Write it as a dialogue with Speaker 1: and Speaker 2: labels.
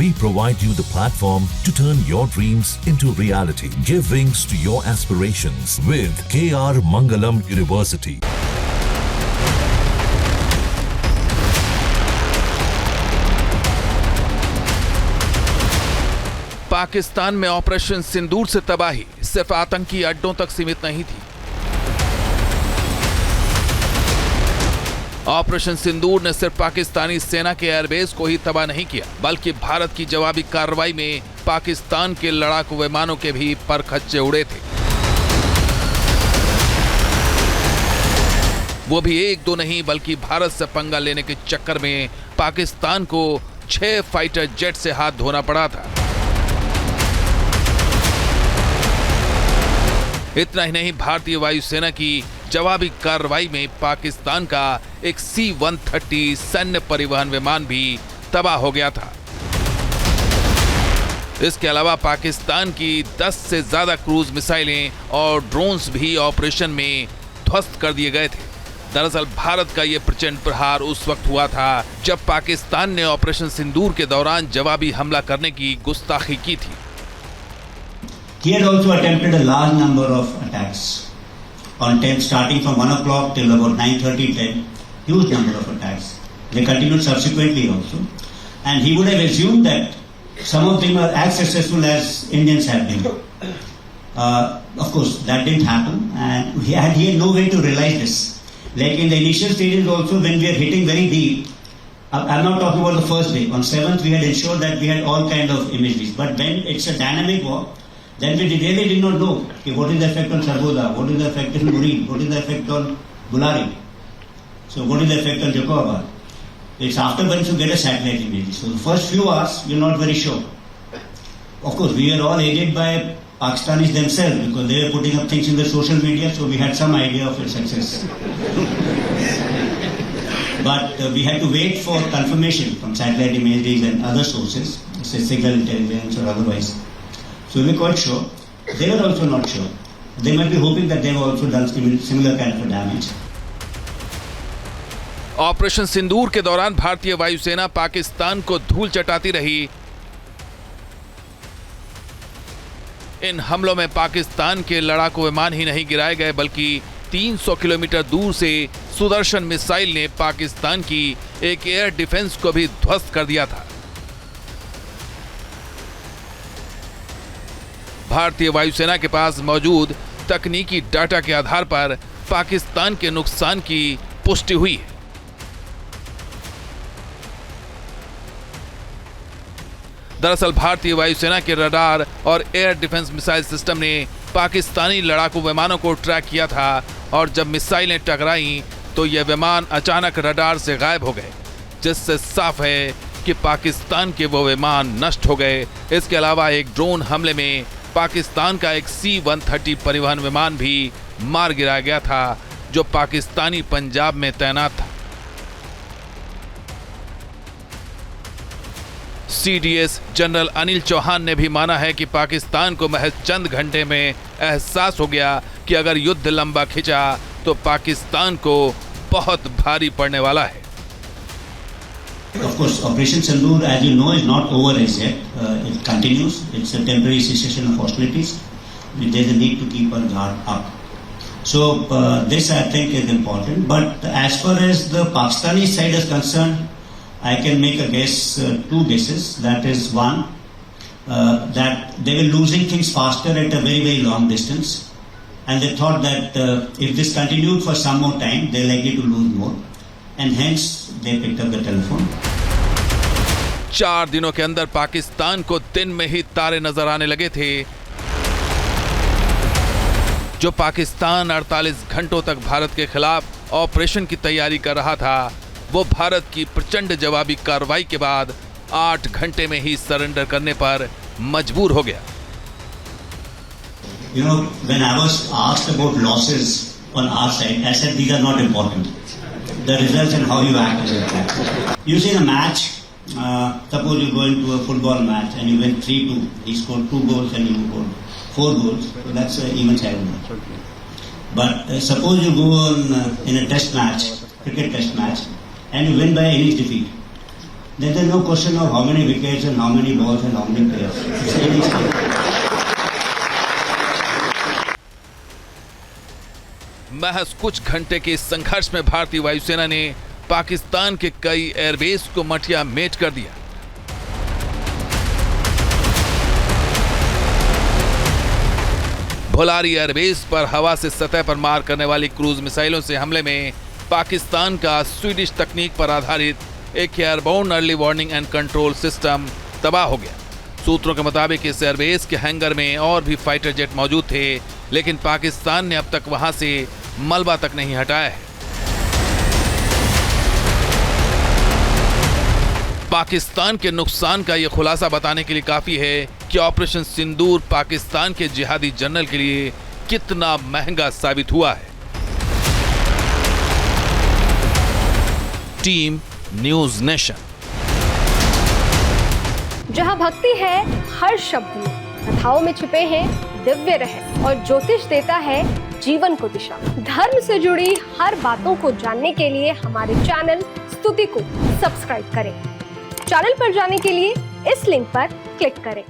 Speaker 1: We provide you the platform to turn your dreams into reality. Give wings to your aspirations with KR Mangalam University.
Speaker 2: Pakistan में operation सिंदूर से तबाही सिर्फ आतंकी अड्डों तक सीमित नहीं थी। ऑपरेशन सिंदूर ने सिर्फ पाकिस्तानी सेना के एयरबेस को ही तबाह नहीं किया, बल्कि भारत की जवाबी कार्रवाई में पाकिस्तान के लड़ाकू विमानों के भी परखच्चे उड़े थे। वो भी एक दो नहीं, बल्कि भारत से पंगा लेने के चक्कर में पाकिस्तान को 6 फाइटर जेट से हाथ धोना पड़ा था। इतना ही नहीं, भारतीय वायुसेना की जवाबी कार्रवाई में पाकिस्तान का एक C-130 सैन्य परिवहन विमान भी तबाह हो गया था। इसके अलावा पाकिस्तान की 10 से ज्यादा क्रूज मिसाइलें और ड्रोन्स भी ऑपरेशन में ध्वस्त कर दिए गए थे। दरअसल भारत का यह प्रचंड प्रहार उस वक्त हुआ था जब पाकिस्तान ने ऑपरेशन सिंदूर के दौरान जवाबी हमला करने की गुस्ताखी की थी।
Speaker 3: He had also attempted a large number of attacks on 10, starting from 1 o'clock till about 9:30, 10. Huge number of attacks. They continued subsequently also, and he would have assumed that some of them are as successful as Indians have been. Of course, that didn't happen, and he had no way to realize this. Like in the initial stages also, when we are hitting very deep, I'm not talking about the first day. On 7th, we had ensured that we had all kind of imageries. But when it's a dynamic war, then we really did not know what is the effect on Sargodha, what is the effect on Murid, what is the effect on Bulari, so what is the effect on Jacobabad. It's after once you get a satellite image. So the first few hours, you're not very sure. Of course, we are all aided by Pakistanis themselves because they were putting up things in the social media, so we had some idea of its success. But we had to wait for confirmation from satellite imageries and other sources, say signal intelligence or otherwise. So we're quite sure. They were also not sure. They might be hoping that they've also done similar kind of damage.
Speaker 2: Operation Sindoor के दौरान भारतीय वायुसेना पाकिस्तान को धूल चटाती रही। इन हमलों में पाकिस्तान के लड़ाकू विमान ही नहीं गिराए गए, बल्कि 300 किलोमीटर दूर से सुदर्शन मिसाइल ने पाकिस्तान की एक एयर डिफेंस को भी ध्वस्त कर दिया था। भारतीय वायुसेना के पास मौजूद तकनीकी डाटा के आधार पर पाकिस्तान के नुकसान की पुष्टि हुई है। दरअसल भारतीय वायुसेना के रडार और एयर डिफेंस मिसाइल सिस्टम ने पाकिस्तानी लड़ाकू विमानों को ट्रैक किया था, और जब मिसाइलें टकराईं तो ये विमान अचानक रडार से गायब हो गए, जिससे साफ है कि पाकिस्तान के वो विमान नष्ट हो गए। इसके अलावा एक ड्रोन हमले में पाकिस्तान का एक C-130 परिवहन विमान भी मार गिराया गया था, जो पाकिस्तानी पंजाब में तैनात था। CDS जनरल अनिल चौहान ने भी माना है कि पाकिस्तान को महज चंद घंटे में एहसास हो गया कि अगर युद्ध लंबा खिंचा तो पाकिस्तान को बहुत भारी पड़ने वाला है।
Speaker 3: Of course, Operation Sindoor, as you know, is not over as yet. It continues. It's a temporary cessation of hostilities. There's a need to keep our guard up. So this, I think, is important. But as far as the Pakistani side is concerned, I can make a guess, 2 guesses. That is one, that they were losing things faster at a very, very long distance. And they thought that if this continued for some more time, they're likely to lose more. And hence they picked up the telephone.
Speaker 2: 4 दिनों के अंदर पाकिस्तान को दिन में ही तारे नजर आने लगे थे। जो पाकिस्तान 48 घंटों तक भारत के खिलाफ ऑपरेशन की तैयारी कर रहा था, वो भारत की प्रचंड जवाबी कार्रवाई के बाद 8 घंटे में ही सरेंडर करने पर मजबूर हो गया।
Speaker 3: You know, when I was asked about losses on our side, I said these are not important. The results and how you act is important. You see in a match, suppose you go into a football match and you win 3-2. He scored 2 goals and you scored 4 goals. So that's an even sided match. But suppose you go on in a test match, cricket test match, and you win by innings defeat. then there's no question of how many wickets and how many balls and how many players. It's really simple.
Speaker 2: महज कुछ घंटे के इस संघर्ष में भारतीय वायुसेना ने पाकिस्तान के कई एयरबेस को मटिया मेट कर दिया। भोलारी एयरबेस पर हवा से सतह पर मार करने वाली क्रूज मिसाइलों से हमले में पाकिस्तान का स्वीडिश तकनीक पर आधारित एक airborne early warning and control system तबाह हो गया। सूत्रों के मुताबिक इस एयरबेस के हैंगर में और भी फाइटर जेट मौजूद थे, लेकिन पाकिस्तान ने अब तक वहां से मलबा तक नहीं हटाया है। पाकिस्तान के नुकसान का यह खुलासा बताने के लिए काफी है कि ऑपरेशन सिंदूर पाकिस्तान के जिहादी जनरल के लिए कितना महंगा साबित हुआ है। Team news nation.
Speaker 4: जहां भक्ति है हर शब्द में, कथाओं में छिपे हैं दिव्य रहस्य और ज्योतिष देता है जीवन को दिशा। धर्म से जुड़ी हर बातों को जानने के लिए हमारे चैनल स्तुति को सब्सक्राइब करें। चैनल पर जाने के लिए इस लिंक पर क्लिक करें।